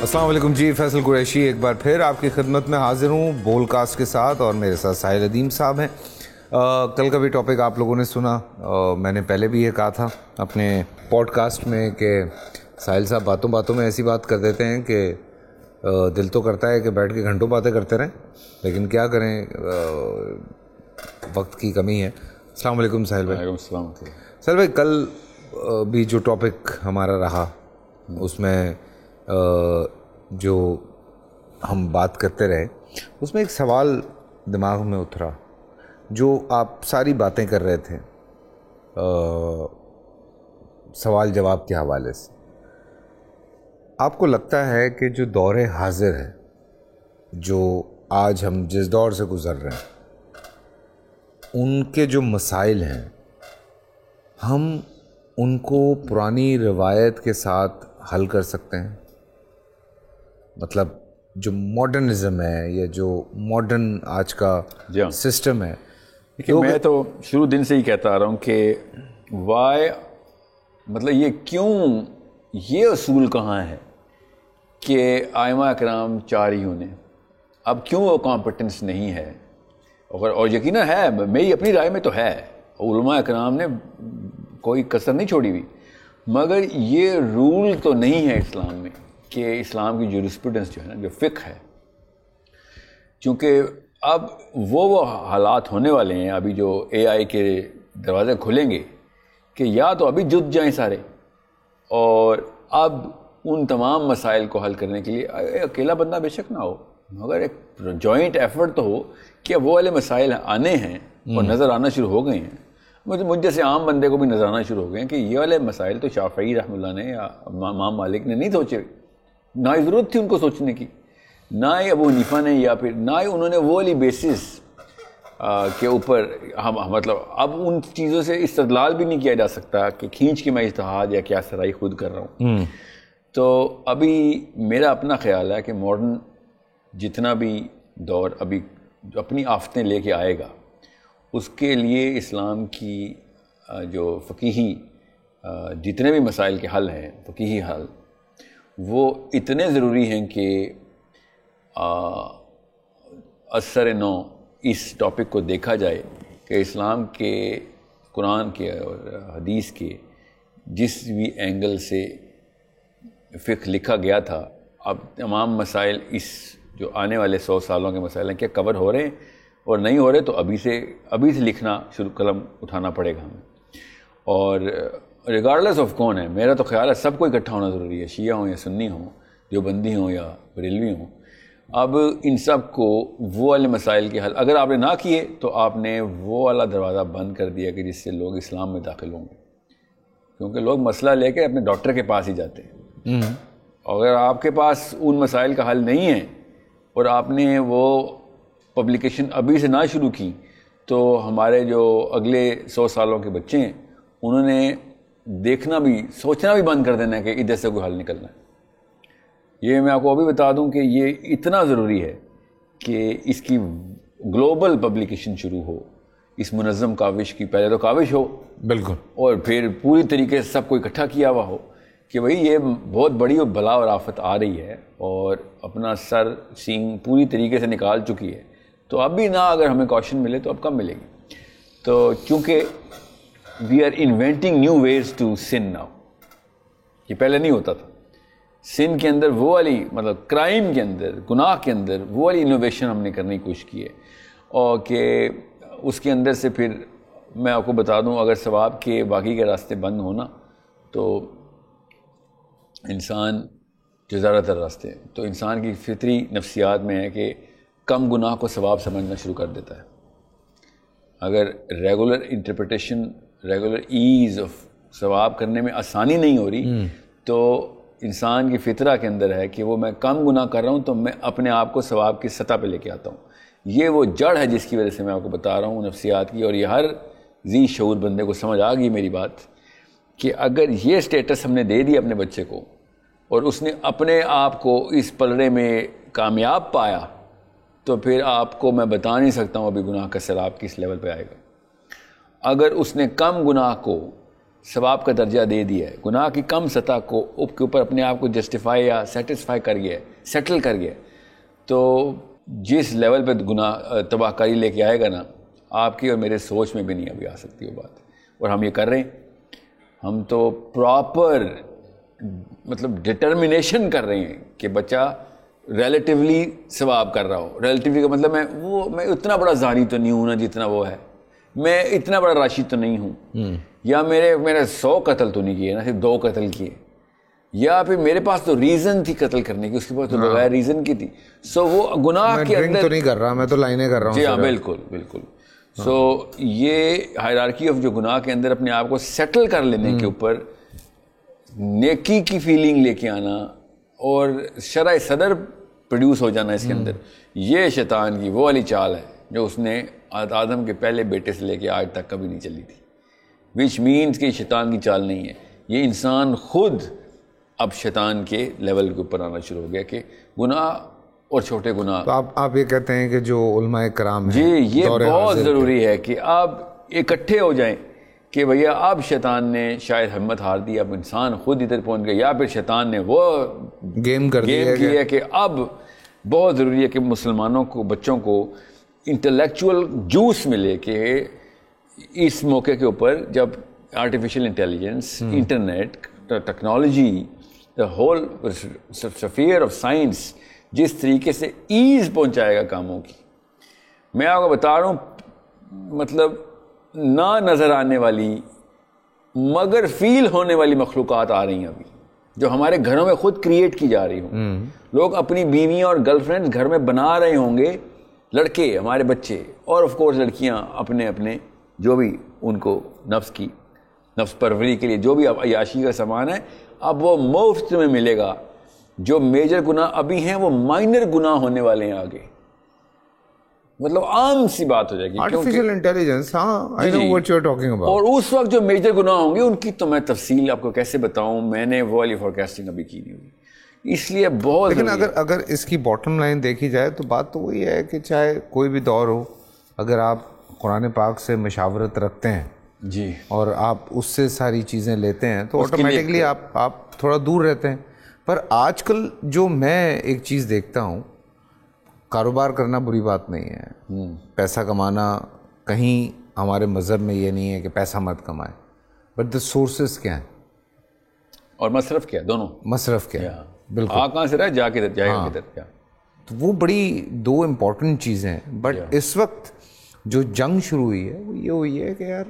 السلام علیکم جی، فیصل قریشی ایک بار پھر آپ کی خدمت میں حاضر ہوں بول کاسٹ کے ساتھ، اور میرے ساتھ ساحل ادیم صاحب ہیں۔ کل کا بھی ٹاپک آپ لوگوں نے سنا، میں نے پہلے بھی یہ کہا تھا اپنے پوڈ کاسٹ میں کہ ساحل صاحب باتوں باتوں میں ایسی بات کر دیتے ہیں کہ دل تو کرتا ہے کہ بیٹھ کے گھنٹوں باتیں کرتے رہیں، لیکن کیا کریں، وقت کی کمی ہے۔ السلام علیکم ساحل بھائی۔ وعلیکم السلام۔ ساحل بھائی، کل بھی جو ٹاپک ہمارا رہا اس میں جو ہم بات کرتے رہے، اس میں ایک سوال دماغ میں اترا جو آپ ساری باتیں کر رہے تھے سوال جواب کے حوالے سے۔ آپ کو لگتا ہے کہ جو دور حاضر ہے، جو آج ہم جس دور سے گزر رہے ہیں، ان کے جو مسائل ہیں، ہم ان کو پرانی روایت کے ساتھ حل کر سکتے ہیں؟ مطلب جو ماڈرنزم ہے یا جو ماڈرن آج کا سسٹم ہے، میں تو شروع دن سے ہی کہتا آ رہا ہوں کہ وائی، مطلب یہ کیوں، یہ اصول کہاں ہے کہ ائمہ اکرام 4 ہی ہونے، اب کیوں وہ کمپٹنس نہیں ہے؟ اور یقیناً ہے، میری اپنی رائے میں تو ہے، علماء اکرام نے کوئی کسر نہیں چھوڑی ہوئی، مگر یہ رول تو نہیں ہے اسلام میں کہ اسلام کی جورسپروڈنس جو ہے نا، جو فقہ ہے، چونکہ اب وہ حالات ہونے والے ہیں، ابھی جو اے آئی کے دروازے کھلیں گے کہ یا تو ابھی جت جائیں سارے، اور اب ان تمام مسائل کو حل کرنے کے لیے اکیلا بندہ بے شک نہ ہو، مگر ایک جوائنٹ ایفرٹ تو ہو کہ اب وہ والے مسائل آنے ہیں اور نظر آنا شروع ہو گئے ہیں۔ مجھ جیسے عام بندے کو بھی نظر آنا شروع ہو گئے ہیں کہ یہ والے مسائل تو شافعی رحمۃ اللہ نے یا امام مالک نے نہیں سوچے، نہ ہی ضرورت تھی ان کو سوچنے کی، نہ ہی ابو حنیفہ نے، یا پھر نہ ہی انہوں نے وہ والی بیسس کے اوپر ہم، مطلب اب ان چیزوں سے استدلال بھی نہیں کیا جا سکتا کہ کھینچ کے میں اجتہاد یا کیا سرائی خود کر رہا ہوں۔ تو ابھی میرا اپنا خیال ہے کہ ماڈرن جتنا بھی دور ابھی اپنی آفتیں لے کے آئے گا، اس کے لیے اسلام کی جو فقیہی جتنے بھی مسائل کے حل ہیں، فقیہی حل، وہ اتنے ضروری ہیں کہ اثر نو اس ٹاپک کو دیکھا جائے کہ اسلام کے، قرآن کے اور حدیث کے جس بھی اینگل سے فقہ لکھا گیا تھا، اب تمام مسائل اس جو آنے والے 100 سالوں کے مسائل ہیں، کیا کور ہو رہے ہیں اور نہیں ہو رہے، تو ابھی سے لکھنا شروع، قلم اٹھانا پڑے گا ہمیں۔ اور ریگارڈلیس آف کون ہے، میرا تو خیال ہے سب کو اکٹھا ہونا ضروری ہے، شیعہ ہوں یا سنی ہوں، دیوبندی ہوں یا بریلوی ہوں۔ اب ان سب کو وہ والے مسائل کے حل اگر آپ نے نہ کیے تو آپ نے وہ والا دروازہ بند کر دیا کہ جس سے لوگ اسلام میں داخل ہوں گے، کیونکہ لوگ مسئلہ لے کے اپنے ڈاکٹر کے پاس ہی جاتے ہیں۔ اگر آپ کے پاس ان مسائل کا حل نہیں ہے اور آپ نے وہ پبلیکیشن ابھی سے نہ شروع کی، تو ہمارے جو اگلے 100 سالوں کے بچے ہیں، انہوں نے دیکھنا بھی، سوچنا بھی بند کر دینا ہے کہ ادھر سے کوئی حل نکلنا ہے۔ یہ میں آپ کو ابھی بتا دوں کہ یہ اتنا ضروری ہے کہ اس کی گلوبل پبلیکیشن شروع ہو، اس منظم کاوش کی، پہلے تو کاوش ہو بالکل، اور پھر پوری طریقے سے سب کو اکٹھا کیا ہوا ہو کہ بھئی یہ بہت بڑی بلا اور آفت آ رہی ہے اور اپنا سر سینگ پوری طریقے سے نکال چکی ہے، تو اب بھی نہ اگر ہمیں کوشن ملے تو اب کب ملے گی؟ تو چونکہ we are inventing new ways to sun now, یہ پہلے نہیں ہوتا تھا۔ سن کے اندر وہ والی، مطلب کرائم کے اندر، گناہ کے اندر وہ والی انوویشن ہم نے کرنے کی کوشش کی ہے، اور کہ اس کے اندر سے پھر میں آپ کو بتا دوں، اگر ثواب کے باقی کے راستے بند ہونا تو انسان جو زیادہ تر راستے ہیں، تو انسان کی فطری نفسیات میں ہے کہ کم گناہ کو ثواب سمجھنا شروع کر دیتا ہے۔ اگر regular interpretation, regular as of ثواب کرنے میں آسانی نہیں ہو رہی، تو انسان کی فطرہ کے اندر ہے کہ وہ میں کم گناہ کر رہا ہوں تو میں اپنے آپ کو ثواب کی سطح پہ لے کے آتا ہوں۔ یہ وہ جڑ ہے جس کی وجہ سے میں آپ کو بتا رہا ہوں نفسیات کی، اور یہ ہر ذی شعور بندے کو سمجھ آ گئی میری بات کہ اگر یہ سٹیٹس ہم نے دے دی اپنے بچے کو اور اس نے اپنے آپ کو اس پلڑے میں کامیاب پایا، تو پھر آپ کو میں بتا نہیں سکتا ہوں ابھی گناہ کا سیلاب کس لیول پہ آئے گا۔ اگر اس نے کم گناہ کو ثواب کا درجہ دے دیا ہے, گناہ کی کم سطح کو کے اوپر اپنے آپ کو جسٹیفائی یا سیٹسفائی کر گیا, سیٹل کر گیا, تو جس لیول پہ گناہ تباہ کاری لے کے آئے گا نا, آپ کی اور میرے سوچ میں بھی نہیں ابھی آ سکتی وہ بات. اور ہم یہ کر رہے ہیں, ہم تو پراپر مطلب ڈٹرمنیشن کر رہے ہیں کہ بچہ ریلیٹیولی ثواب کر رہا ہو. ریلیٹیولی کا مطلب میں اتنا بڑا زانی تو نہیں ہوں نا جتنا وہ ہے, میں اتنا بڑا راشد تو نہیں ہوں, یا میرے 100 قتل تو نہیں کیے نا, صرف 2 قتل کیے, یا پھر میرے پاس تو ریزن تھی قتل کرنے کی, اس کے پاس تو بغیر ریزن کی تھی. سو وہ گناہ کے اندر تو نہیں کر رہا, میں تو لائنیں کر رہا ہوں. جی ہاں بالکل بالکل. سو یہ ہائرارکی آف جو گناہ کے اندر اپنے آپ کو سیٹل کر لینے کے اوپر نیکی کی فیلنگ لے کے آنا اور شرح صدر پروڈیوس ہو جانا اس کے اندر, یہ شیطان کی وہ والی چال ہے جو اس نے آدم کے پہلے بیٹے سے لے کے آج تک کبھی نہیں چلی تھی. وچ مینس کہ شیطان کی چال نہیں ہے, یہ انسان خود اب شیطان کے لیول کے اوپر آنا شروع ہو گیا کہ گناہ اور چھوٹے گناہ. تو آپ یہ کہتے ہیں کہ جو علماء کرام ہیں, جی یہ بہت ضروری ہے کہ آپ اکٹھے ہو جائیں کہ بھیا اب شیطان نے شاید ہمت ہار دی, اب انسان خود ادھر پہنچ گیا, یا پھر شیطان نے وہ گیم کی ہے کہ اب بہت ضروری ہے کہ مسلمانوں کو, بچوں کو انٹلیکچول جوس ملے کہ اس موقع کے اوپر جب artificial intelligence, internet, technology, the whole sphere of science جس طریقے سے ایز پہنچائے گا کاموں کی. میں آپ کو بتا رہا ہوں مطلب نہ نظر آنے والی مگر فیل ہونے والی مخلوقات آ رہی ہیں ابھی, جو ہمارے گھروں میں خود کریٹ کی جا رہی ہوں. لوگ اپنی بیویاں اور گرل فرینڈ گھر میں بنا رہے ہوں گے, لڑکے ہمارے بچے, اور آف کورس لڑکیاں اپنے اپنے جو بھی ان کو نفس پروری کے لیے جو بھی عیاشی کا سامان ہے اب وہ مفت میں ملے گا. جو میجر گناہ ابھی ہیں وہ مائنر گناہ ہونے والے ہیں آگے, مطلب عام سی بات ہو جائے گی. آرٹیفیشیل انٹیلیجنس, ہاں I know what you're talking about. اور اس وقت جو میجر گناہ ہوں گے ان کی تو میں تفصیل آپ کو کیسے بتاؤں, میں نے وہ والی فورکاسٹنگ ابھی کی نہیں ہوئی, اس لیے بہت. لیکن اگر اس کی باٹم لائن دیکھی جائے تو بات تو وہی ہے کہ چاہے کوئی بھی دور ہو, اگر آپ قرآن پاک سے مشاورت رکھتے ہیں جی اور آپ اس سے ساری چیزیں لیتے ہیں تو آٹومیٹکلی آپ تھوڑا دور رہتے ہیں. پر آج کل جو میں ایک چیز دیکھتا ہوں, کاروبار کرنا بری بات نہیں ہے, پیسہ کمانا کہیں ہمارے مذہب میں یہ نہیں ہے کہ پیسہ مت کمائے, بٹ دا سورسز کیا ہیں اور مصرف کیا, دونوں مصرف کیا ہے. بالکل, آ کہاں سے رہا جا کے جائے گا کدھر کیا, تو وہ بڑی 2 امپورٹنٹ چیزیں ہیں. بٹ اس وقت جو جنگ شروع ہوئی ہے وہ یہ ہوئی ہے کہ یار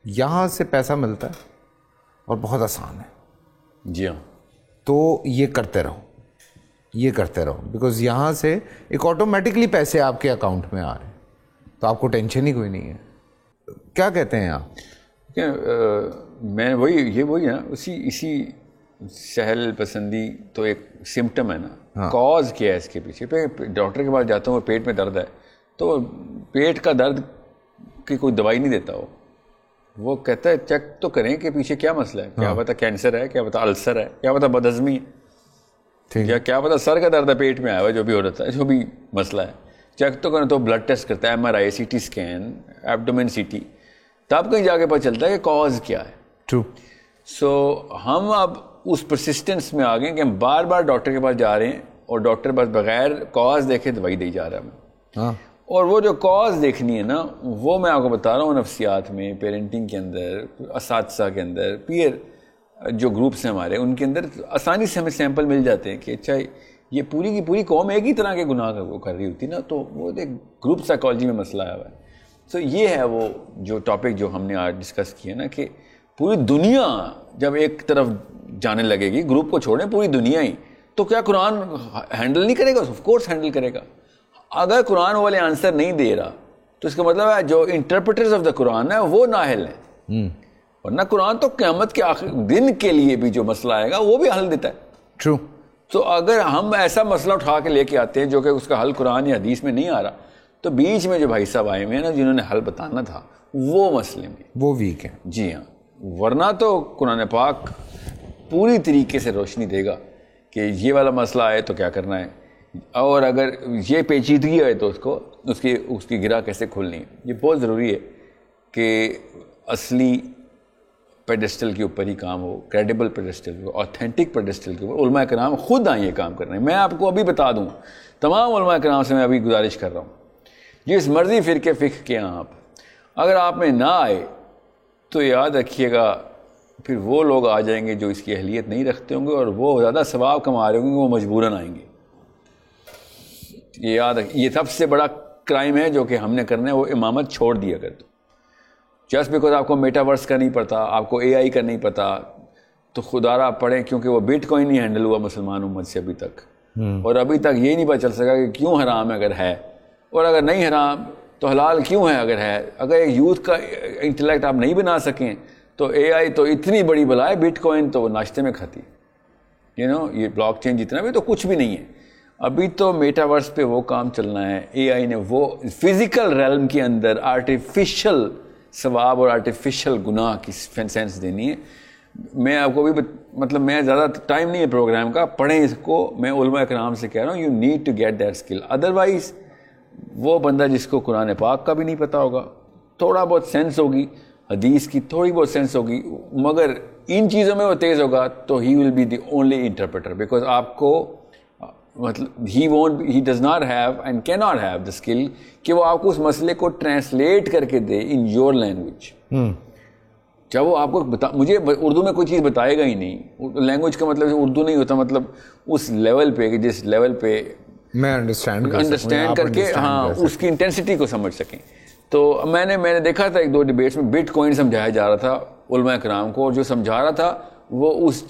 یہاں سے پیسہ ملتا ہے اور بہت آسان ہے. جی ہاں, تو یہ کرتے رہو بیکاز یہاں سے ایک آٹومیٹکلی پیسے آپ کے اکاؤنٹ میں آ رہے ہیں, تو آپ کو ٹینشن ہی کوئی نہیں ہے. کیا کہتے ہیں آپ؟ میں وہی ہے اسی سہل پسندی تو ایک سمٹم ہے نا, کاز کیا ہے اس کے پیچھے. پہ ڈاکٹر کے پاس جاتا ہوں, پیٹ میں درد ہے تو پیٹ کا درد کی کوئی دوائی نہیں دیتا, وہ کہتا ہے چیک تو کریں کہ پیچھے کیا مسئلہ ہے, کیا پتا کینسر ہے, کیا پتا السر ہے, کیا پتا بدہضمی ہے, کیا پتا سر کا درد ہے پیٹ میں آیا ہوا, جو بھی ہو رہتا ہے, جو بھی مسئلہ ہے, چیک تو کریں. تو بلڈ ٹیسٹ کرتا ہے, MRI, CT اسکین, ایبڈومن CT, تب کہیں جا کے پتہ چلتا ہے کہ کاز کیا ہے. ٹرو. سو ہم اب اس پرسسٹنس میں آ گئے کہ ہم بار بار ڈاکٹر کے پاس جا رہے ہیں اور ڈاکٹر بس بغیر کاز دیکھے دوائی دے جا رہا ہے ہمیں. اور وہ جو کاز دیکھنی ہے نا, وہ میں آپ کو بتا رہا ہوں نفسیات میں, پیرنٹنگ کے اندر, اساتذہ کے اندر, پیئر جو گروپس ہیں ہمارے, ان کے اندر آسانی سے ہمیں سیمپل مل جاتے ہیں کہ اچھا یہ پوری کی پوری قوم ایک ہی طرح کے گناہ وہ کر رہی ہوتی نا, تو وہ ایک گروپ سائیکالوجی میں مسئلہ آیا ہوا ہے. تو یہ ہے وہ جو ٹاپک جو ہم نے آج ڈسکس کیا نا, کہ پوری دنیا جب ایک طرف جانے لگے گی, گروپ کو چھوڑیں پوری دنیا ہی, تو کیا قرآن ہینڈل نہیں کرے گا؟ آف کورس ہینڈل کرے گا. اگر قرآن والے آنسر نہیں دے رہا تو اس کا مطلب ہے جو انٹرپریٹرز آف دا قرآن ہے وہ نااہل ہیں, ورنہ قرآن تو قیامت کے آخر دن کے لیے بھی جو مسئلہ آئے گا وہ بھی حل دیتا ہے. ٹرو. تو اگر ہم ایسا مسئلہ اٹھا کے لے کے آتے ہیں جو کہ اس کا حل قرآن یا حدیث میں نہیں آ رہا, تو بیچ میں جو بھائی صاحب آئے ہوئے ہیں نا جنہوں نے حل بتانا تھا وہ مسئلے میں وہ ویک ہیں. جی ہاں, ورنہ تو قرآن پاک پوری طریقے سے روشنی دے گا کہ یہ والا مسئلہ آئے تو کیا کرنا ہے, اور اگر یہ پیچیدگی ہے تو اس کی گرہ کیسے کھولنی ہے. یہ بہت ضروری ہے کہ اصلی پیڈسٹل کے اوپر ہی کام ہو, کریڈیبل پیڈسٹل کے اوپر, آتھینٹک پیڈسٹل کے اوپر. علماء کرام خود آئیں یہ کام کر رہے ہیں. میں آپ کو ابھی بتا دوں, تمام علماء کرام سے میں ابھی گزارش کر رہا ہوں, جس مرضی فرقے فقہ کے آپ اگر آپ میں نہ آئے تو یاد رکھیے گا پھر وہ لوگ آ جائیں گے جو اس کی اہلیت نہیں رکھتے ہوں گے, اور وہ زیادہ ثواب کما رہے ہوں گے, وہ مجبوراً آئیں گے. یہ یاد یہ سب سے بڑا کرائم ہے جو کہ ہم نے کرنا ہے, وہ امامت چھوڑ دیا کر دو. جسٹ بیکاز آپ کو میٹاورس کا نہیں پتا, آپ کو اے آئی کا نہیں پتا, تو خدا را پڑھیں, کیونکہ وہ بٹ کوائن نہیں ہینڈل ہوا مسلمان امت سے ابھی تک, اور ابھی تک یہ نہیں پتا چل سکا کہ کیوں حرام ہے اگر ہے, اور اگر نہیں حرام تو حلال کیوں ہے اگر ہے. اگر ایک یوتھ کا انٹلیکٹ آپ نہیں بنا سکیں تو اے آئی تو اتنی بڑی بلا ہے, بٹ کوائن تو وہ ناشتے میں کھاتی, یہ بلاک چین جتنا بھی تو کچھ بھی نہیں ہے. ابھی تو میٹاورس پہ وہ کام چلنا ہے. اے آئی نے وہ فزیکل ریلم کے اندر آرٹیفیشل ثواب اور آرٹیفیشل گناہ کی سینس دینی ہے. میں آپ کو بھی مطلب میں زیادہ ٹائم نہیں ہے پروگرام کا, پڑھیں اس کو. میں علماء کرام سے کہہ رہا ہوں you need to get that skill. Otherwise وہ بندہ جس کو قرآن پاک کا بھی نہیں پتا ہوگا, تھوڑا بہت سینس ہوگی, حدیث کی تھوڑی بہت سینس ہوگی, مگر ان چیزوں میں وہ تیز ہوگا تو he will be the only interpreter, because آپ کو مطلب he does not have and کی ناٹ ہیو دا اسکل کہ وہ آپ کو اس مسئلے کو ٹرانسلیٹ کر کے دے ان یور لینگویج. جب وہ آپ کو مجھے اردو میں کوئی چیز بتائے گا ہی نہیں, لینگویج کا مطلب اردو نہیں ہوتا, مطلب اس لیول پہ کہ جس لیول پہ میں انڈرسٹینڈ کر کے ہاں اس کی انٹینسٹی کو سمجھ سکیں. تو میں نے دیکھا تھا ایک دو ڈیبیٹس میں بٹ کوائن سمجھایا جا رہا تھا علماء کرام کو, اور جو سمجھا رہا تھا وہ اس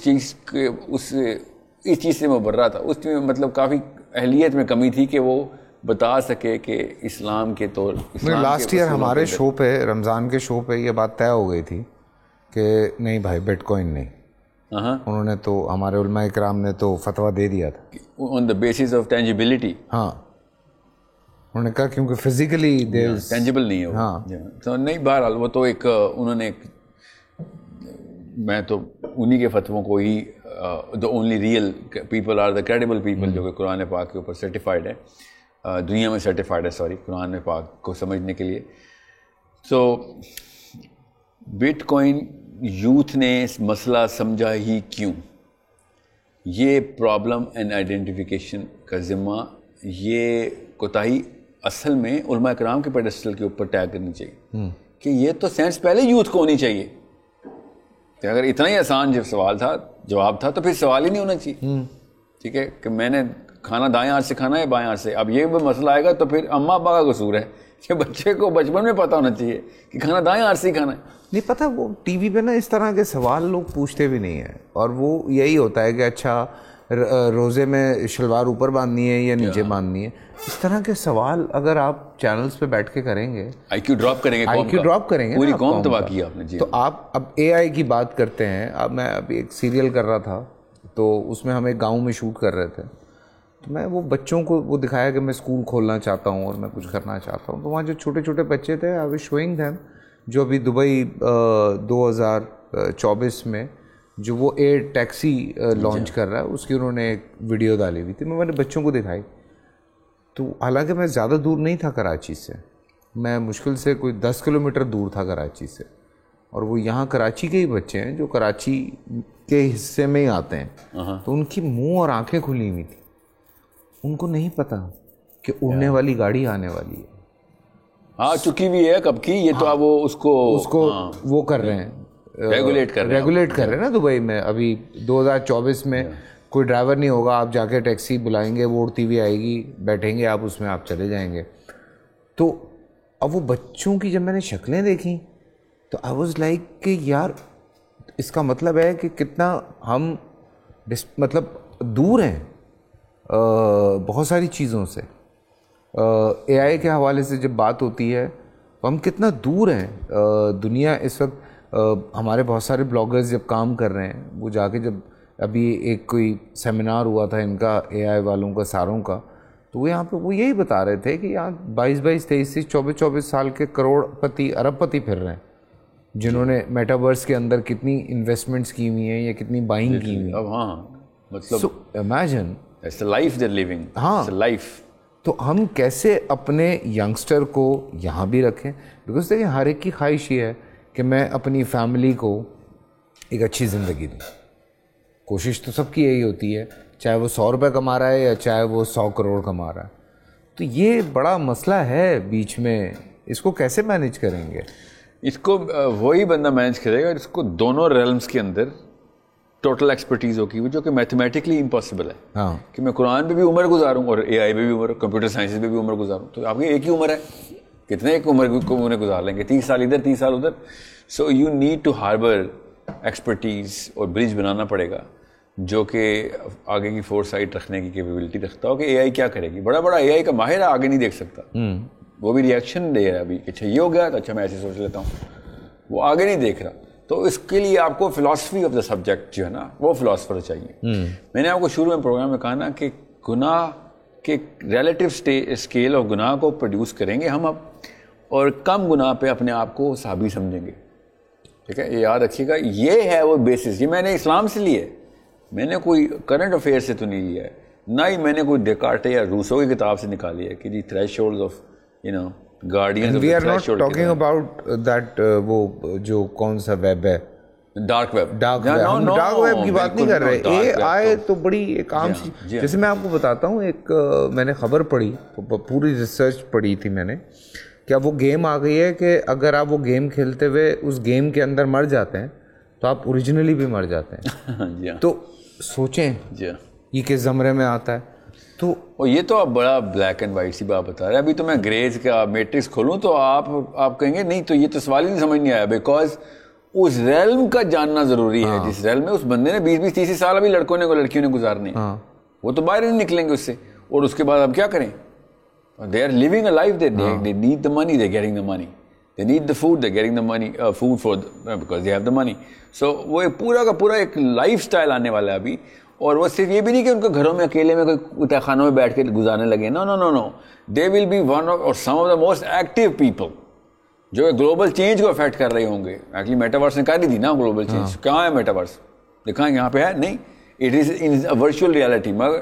چیز سے مبرہ تھا. اس میں مطلب کافی اہلیت میں کمی تھی کہ وہ بتا سکے کہ اسلام کے طور. لاسٹ ایئر ہمارے شو پہ, رمضان کے شو پہ یہ بات طے ہو گئی تھی کہ نہیں بھائی بٹ کوائن نہیں. انہوں نے تو ہمارے علماء کرام نے تو فتویٰ دے دیا تھا آن دا بیسس آف ٹینجیبلٹی. ہاں انہوں نے کہا کیونکہ فزیکلی ٹینجیبل نہیں ہے. ہاں تو نہیں, بہرحال وہ تو ایک انہوں نے, میں تو انہی کے فتووں کو ہی the only real people are the credible people جو کہ قرآن پاک کے اوپر سرٹیفائڈ ہے, دنیا میں سرٹیفائڈ ہے, سوری, قرآن پاک کو سمجھنے کے لیے. تو بٹ کوائن یوتھ نے مسئلہ سمجھا ہی کیوں؟ یہ پرابلم اینڈ آئیڈینٹیفیکیشن کا ذمہ, یہ کوتاہی اصل میں علماء کرام کے پیڈسٹل کے اوپر طے کرنی چاہیے کہ یہ تو سینس پہلے یوتھ کو ہونی چاہیے. کہ اگر اتنا ہی آسان جب سوال تھا, جواب تھا, تو پھر سوال ہی نہیں ہونا چاہیے. ٹھیک ہے کہ میں نے کھانا دائیں ہاتھ سے کھانا ہے بائیں ہاتھ سے. اب یہ مسئلہ آئے گا تو پھر اماں ابا کا قصور ہے کہ بچے کو بچپن میں پتہ ہونا چاہیے کہ کھانا دائیں ہاتھ سے ہی کھانا ہے. نہیں پتہ, وہ ٹی وی پہ نا اس طرح کے سوال لوگ پوچھتے بھی نہیں ہیں, اور وہ یہی ہوتا ہے کہ اچھا روزے میں شلوار اوپر باندھنی ہے یا نیچے باندھنی ہے. اس طرح کے سوال اگر آپ چینلز پہ بیٹھ کے کریں گے, آئی کیو ڈراپ کریں گے, پوری قوم تباہ کی آپ نے. تو آپ اب اے آئی کی بات کرتے ہیں. اب میں ابھی ایک سیریل کر رہا تھا, تو اس میں ہم ایک گاؤں میں شوٹ کر رہے تھے, تو میں وہ بچوں کو وہ دکھایا کہ میں اسکول کھولنا چاہتا ہوں اور میں کچھ کرنا چاہتا ہوں. تو وہاں جو چھوٹے چھوٹے بچے تھے, آئی واز شوئنگ دیم, جو ابھی دبئی 2024 میں جو وہ ایئر ٹیکسی لانچ کر رہا ہے, اس کی انہوں نے ایک ویڈیو ڈالی ہوئی تھی. میں نے بچوں کو دکھائی, تو حالانکہ میں زیادہ دور نہیں تھا کراچی سے, میں مشکل سے کوئی 10 کلومیٹر دور تھا کراچی سے, اور وہ یہاں کراچی کے ہی بچے ہیں جو کراچی کے حصے میں ہی آتے ہیں. تو ان کی منہ اور آنکھیں کھلی ہوئی تھیں, ان کو نہیں پتا کہ اڑنے والی گاڑی آنے والی ہے. ہاں چکی بھی ہے کب کی, یہ تو اب وہ اس کو وہ کر رہے ہیں, ریگولیٹ کر رہے ہیں نا دبئی میں. ابھی 2024 میں کوئی ڈرائیور نہیں ہوگا, آپ جا کے ٹیکسی بلائیں گے, وہ اڑتی ہوئی آئے گی, بیٹھیں گے آپ اس میں, آپ چلے جائیں گے. تو اب وہ بچوں کی جب میں نے شکلیں دیکھیں تو آئی واز لائک کہ یار اس کا مطلب ہے کہ کتنا ہم مطلب دور ہیں بہت ساری چیزوں سے. اے آئی کے حوالے سے جب بات ہوتی ہے تو ہم کتنا دور ہیں. دنیا اس وقت ہمارے بہت سارے بلاگرز جب کام کر رہے ہیں, وہ جا کے جب ابھی ایک کوئی سیمینار ہوا تھا ان کا اے آئی والوں کا ساروں کا, تو وہ یہاں پہ وہ یہی بتا رہے تھے کہ یہاں 22 23 24 سال کے کروڑ پتی ارب پتی پھر رہے ہیں, جنہوں نے میٹاورس کے اندر کتنی انویسٹمنٹس کی ہوئی ہیں یا کتنی بائنگ کی ہوئی ہیں. اب ہاں مطلب imagine it's a life they are living. ہاں لائف. تو ہم کیسے اپنے ینگسٹر کو یہاں بھی رکھیں, بیکاز دیکھیں ہر ایک کی خواہش یہ ہے کہ میں اپنی فیملی کو ایک اچھی زندگی دیں. کوشش تو سب کی یہی ہوتی ہے, چاہے وہ 100 روپے کما رہا ہے یا چاہے وہ 100 کروڑ کما رہا ہے. تو یہ بڑا مسئلہ ہے بیچ میں, اس کو کیسے مینیج کریں گے؟ اس کو وہی بندہ مینیج کرے گا جس کو دونوں ریلمز کے اندر ٹوٹل ایکسپرٹیز ہوگی, جو کہ میتھمیٹکلی امپاسبل ہے. ہاں, کہ میں قرآن پہ بھی عمر گزاروں اور اے آئی پہ بھی عمر, کمپیوٹر سائنس پہ بھی عمر گزاروں, تو آپ کی ایک ہی عمر ہے, کتنے ایک عمر کو انہیں گزار لیں گے, 30 سال ادھر 30 سال ادھر. So you need to harbour expertise, اور برج بنانا پڑے گا جو کہ آگے کی فور سائٹ رکھنے کی کیپیبلٹی رکھتا ہو کہ اے آئی کیا کرے گی. بڑا بڑا اے آئی کا ماہر آگے نہیں دیکھ سکتا, وہ بھی ریئیکشن دے رہا ہے ابھی, اچھا یہ ہو گیا تو اچھا میں ایسے سوچ لیتا ہوں, وہ آگے نہیں دیکھ رہا. تو اس کے لیے آپ کو فلاسفی آف دا سبجیکٹ جو ہے نا وہ فلاسفر چاہیے. میں نے آپ کو شروع میں پروگرام میں کہا نا کہ گناہ کے ریلیٹیو اسکیل آف گناہ کو پروڈیوس کریں گے ہم اب, اور کم گناہ پہ اپنے آپ کو صحابی سمجھیں گے. ٹھیک ہے, یہ یاد رکھیے گا, یہ ہے وہ بیسس. یہ میں نے اسلام سے لیے, میں نے کوئی کرنٹ افیئر سے تو نہیں لیا ہے, نہ ہی میں نے کوئی ڈیکارٹے یا روسو کی کتاب سے نکالی ہے کہ the thresholds of guardians of the threshold. Talking about that, وہ جو کون سا ویب ہے, ڈارک ویب. ڈارک ویب کی بات نہیں کر رہے. اے آئی تو بڑی ایک عام چیز, جیسے میں آپ کو بتاتا ہوں, ایک میں نے خبر پڑھی, پوری ریسرچ پڑھی تھی میں نے, کیا وہ گیم آ گئی ہے کہ اگر آپ وہ گیم کھیلتے ہوئے اس گیم کے اندر مر جاتے ہیں تو آپ اوریجنلی بھی مر جاتے ہیں. تو سوچیں یہ کس زمرے میں آتا ہے. تو یہ تو آپ بڑا بلیک اینڈ وائٹ سی بات بتا رہے ہیں. ابھی تو میں گریز کا میٹرکس کھولوں تو آپ کہیں گے نہیں, تو یہ تو سوال ہی نہیں سمجھ نہیں آیا, بیکاز اس ریلم کا جاننا ضروری ہے جس ریلم میں اس بندے نے 20-30 سال ابھی لڑکوں نے لڑکیوں نے گزارنے, وہ تو باہر نہیں نکلیں گے اس سے. اور اس کے بعد اب کیا کریں, they are living a life, they need the money, they're getting the money, they need the food, they're getting the money, food for because they have the money. So وہ پورا کا پورا ایک لائف سٹائل آنے والا ہے ابھی. اور وہ صرف یہ بھی نہیں کہ ان کے گھروں میں اکیلے میں کوئی تہ خانوں میں بیٹھ کے گزارنے لگے, no, they will be one of or some of the most active people جو گلوبل چینج کو افیکٹ کر رہے ہوں گے. ایکچولی میٹاورس نے کہا نہیں دی نا گلوبل چینج, کہاں ہے میٹاورس, دکھائیں یہاں پہ ہے نہیں, it is in virtual reality, مگر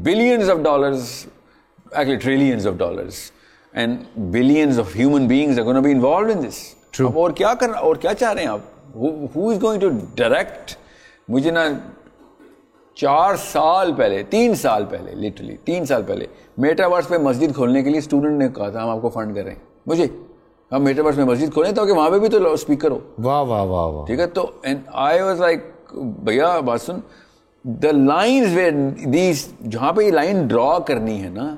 billions of dollars, actually trillions of dollars and billions of human beings are going to be involved in this. True. اور کیا کرنا, اور کیا چاہ رہے ہیں آپ, who is going to direct. مجھے نا 4 سال پہلے, 3 سال پہلے, لٹرلی 3 سال پہلے میٹاورس پہ مسجد کھولنے کے لیے اسٹوڈنٹ نے کہا تھا ہم آپ کو فنڈ کر رہے ہیں, مجھے ہم میٹاورس میں مسجد کھولیں تاکہ وہاں پہ بھی تو اسپیکر ہو. واہ واہ واہ واہ, ٹھیک ہے. تو I was like بھیا بات سن, the lines where these, جہاں پہ یہ لائن ڈرا کرنی ہے نا,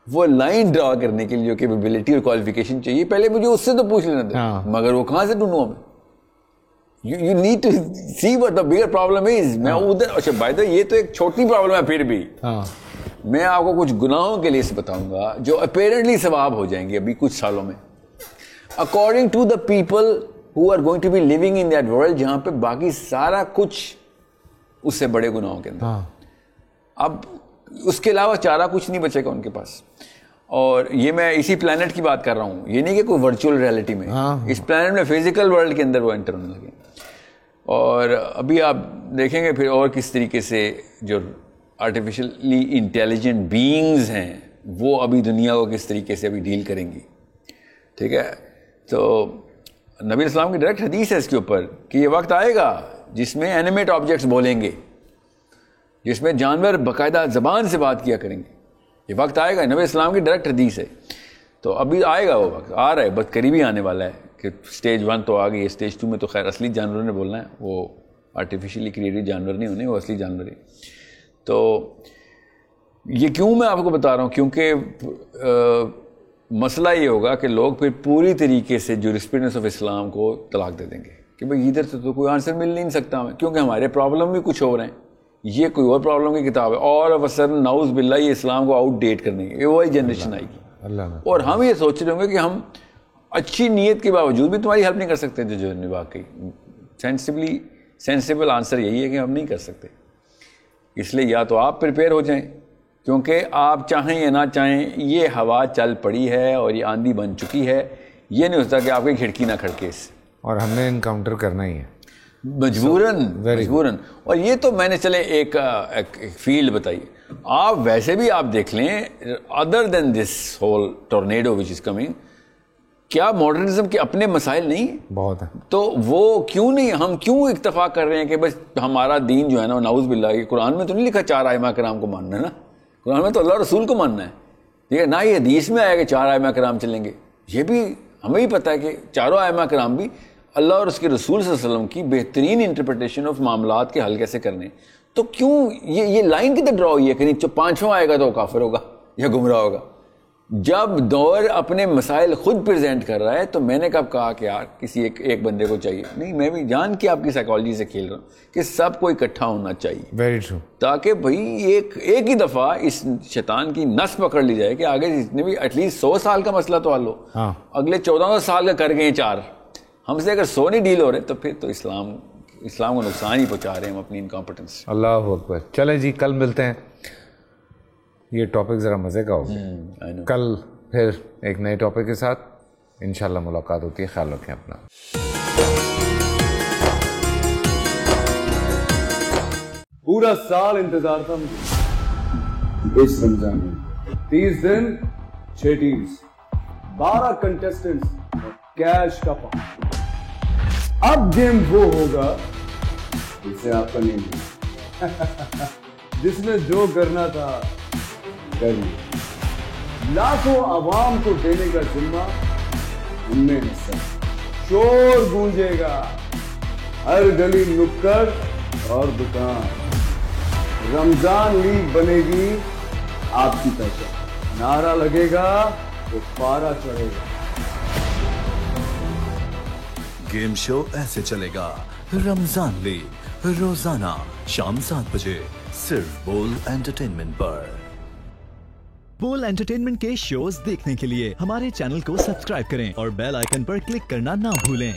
وہ لائن ڈرا کرنے کے لیے جو کیپیبلٹی اور کوالیفیکیشن چاہیے پہلے مجھے اس سے تو پوچھ لینا تھا, مگر وہ کہاں سے ڈھونڈوں میں. You need to see what the bigger problem is. میں ادھر, اچھا بائی دا یہ تو ایک چھوٹی پرابلم ہے, پھر بھی میں آپ کو کچھ گناہوں کے لیے بتاؤں گا جو اپیرنٹلی ثواب ہو جائیں گے ابھی کچھ سالوں میں, according to the people who are going to be living in that world, جہاں پہ باقی سارا کچھ اس سے بڑے گناہوں کے اندر. اب اس کے علاوہ چارہ کچھ نہیں بچے گا ان کے پاس. اور یہ میں اسی پلانٹ کی بات کر رہا ہوں, یہ نہیں کہ کوئی ورچوئل ریالٹی میں, اس پلانٹ میں فزیکل ورلڈ کے اندر وہ انٹر ہونے لگے. اور ابھی آپ دیکھیں گے پھر اور کس طریقے سے جو آرٹیفیشلی انٹیلیجنٹ بینگز ہیں وہ ابھی دنیا کو کس طریقے سے ابھی ڈیل کریں گی. ٹھیک ہے. تو نبی اسلام کی ڈائریکٹ حدیث ہے اس کے اوپر کہ یہ وقت آئے گا جس میں اینیمیٹ آبجیکٹس بولیں گے, جس میں جانور باقاعدہ زبان سے بات کیا کریں گے. یہ وقت آئے گا, نبی اسلام کی ڈائریکٹ حدیث ہے. تو ابھی آئے گا وہ وقت, آ رہا ہے, بس قریبی آنے والا ہے کہ اسٹیج 1 تو آ گئی ہے, اسٹیج 2 میں تو خیر اصلی جانوروں نے بولنا ہے, وہ آرٹیفیشلی کریٹڈ جانور نہیں ہونے, وہ اصلی جانور ہی. تو یہ کیوں میں آپ کو بتا رہا ہوں, کیونکہ مسئلہ یہ ہوگا کہ لوگ پھر پوری طریقے سے جورسپریڈنس آف اسلام کو طلاق دے دیں گے کہ بھائی ادھر سے تو کوئی آنسر مل نہیں سکتا ہمیں, کیونکہ ہمارے پرابلم بھی کچھ ہو رہے ہیں, یہ کوئی اور پرابلم کی کتاب ہے. اور اب سڈن نعوذ باللہ یہ اسلام کو آؤٹ ڈیٹ کرنے کی وہی جنریشن آئے گی. اور ہم یہ سوچ رہے ہوں گے کہ ہم اچھی نیت کے باوجود بھی تمہاری ہیلپ نہیں کر سکتے. جو واقعی سینسیبل آنسر یہی ہے کہ ہم نہیں کر سکتے. اس لیے یا تو آپ پریپیئر ہو جائیں, کیونکہ آپ چاہیں یا نہ چاہیں یہ ہوا چل پڑی ہے اور یہ آندھی بن چکی ہے. یہ نہیں ہوتا کہ آپ کی کھڑکی نہ کھڑکے اس سے, اور ہم نے انکاؤنٹر کرنا ہی ہے مجبوراً. اور یہ تو میں نے چلے ایک فیلڈ بتائی. آپ ویسے بھی آپ دیکھ لیں, other than this whole tornado which is coming, کیا ماڈرنزم کے اپنے مسائل نہیں ہیں؟ بہت ہے. تو وہ کیوں نہیں, ہم کیوں اکتفا کر رہے ہیں کہ بس ہمارا دین جو ہے نا نعوذ باللہ, قرآن میں تو نہیں لکھا 4 ائمہ کرام کو ماننا ہے نا, قرآن میں تو اللہ رسول کو ماننا ہے, ٹھیک ہے, نہ یہ حدیث میں آیا کہ 4 ائمہ کرام چلیں گے. یہ بھی ہمیں ہی پتہ ہے کہ 4 ائمہ کرام بھی اللہ اور اس کے رسول صلی اللہ علیہ وسلم کی بہترین انٹرپریٹیشن آف معاملات کے حل کیسے کرنے. تو کیوں یہ لائن کدھر ڈرا ہوئی ہے کہ نہیں 5واں آئے گا تو وہ کافر ہوگا یا گمراہ ہوگا؟ جب دور اپنے مسائل خود پریزنٹ کر رہا ہے تو میں نے کب کہا کہ یار کسی ایک بندے کو چاہیے نہیں, میں بھی جان کے آپ کی سائیکالوجی سے کھیل رہا ہوں کہ سب کو اکٹھا ہونا چاہیے. Very true. تاکہ بھائی ایک ہی دفعہ اس شیطان کی نس پکڑ لی جائے کہ آگے جتنے بھی ایٹ لیسٹ 100 سال کا مسئلہ تو حل ہو. اگلے 14 سال کا کر گئے 4, ہم سے اگر 100 نہیں ڈیل ہو رہے تو پھر تو اسلام کو نقصان ہی پہنچا رہے ہیں ہم اپنی انکمپٹنس. اللہ اکبر. چلیں جی, کل ملتے ہیں. یہ ٹاپک ذرا مزے کا ہوگا. کل پھر ایک نئے ٹاپک کے ساتھ انشاءاللہ ملاقات ہوتی ہے. خیال رکھیں اپنا. پورا سال انتظار تھا مجھے اس رمضان میں. 30 دن 6 ٹیمز, 12 کنٹیسٹنٹس, کیش کا پاؤں. اب گیم وہ ہوگا جسے آپ کا نہیں ہے, جس نے جو کرنا تھا کر لیا. لاکھوں عوام کو دینے کا ذمہ ہم نے حصہ. شور گونجے گا ہر گلی نکڑ اور دکان. رمضان لیگ بنے گی آپ کی پہچان. نعرہ لگے گا تو پارا چڑھے گا. گیم شو ایسے چلے گا. رمضان لیگ روزانہ شام 7 بجے صرف بول انٹرٹینمنٹ پر. بول انٹرٹینمنٹ کے شوز دیکھنے کے لیے ہمارے چینل کو سبسکرائب کریں اور بیل آئیکن پر کلک کرنا نہ بھولیں.